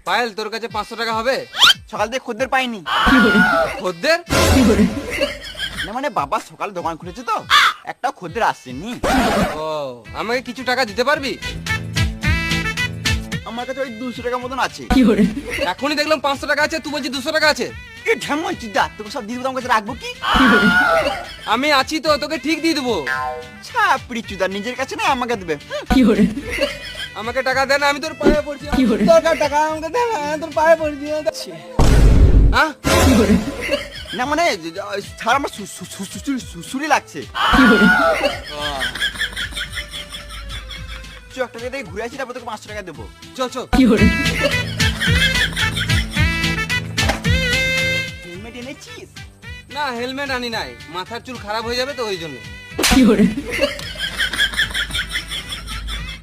পায়েল তোর কাছে 500 টাকা হবে? সকাল থেকে খদ্দের পাইনি। খদ্দের? না মানে বাবা সকালে দোকান খুলেছে তো, একটা খদ্দের আসছেনি। ও, আমাকে কিছু টাকা দিতে পারবি? আমার কাছে ওই 200 টাকা মতন আছে। এখনই দেখলাম 500 টাকা আছে, তুই বলছিস 200 টাকা আছে। এ ঢেমন চিদা, তোকে সব দিয়ে দেবো, আমার কাছে রাখবো কি? আমি আছি তো, তোকে ঠিক দিয়ে দেবো। ছাপড়ি চুদা, নিজের কাছে না আমাকে দেবে। আমাকে টাকা দে না, আমি তোর পায়ে পড়ছি। দরকার টাকা আমাকে দে না, তোর পায়ে পড়ছি। হ্যাঁ? না মানে ছাড়, আমার সুসুরি লাগছে। চ একটা জায়গায় ঘুরে আসি, তারপর তোকে 500 টাকা দেবো। চল চল। হেলমেট এনেছিস? না, হেলমেট আনি নাই, মাথার চুল খারাপ হয়ে যাবে তো ওই জন্য।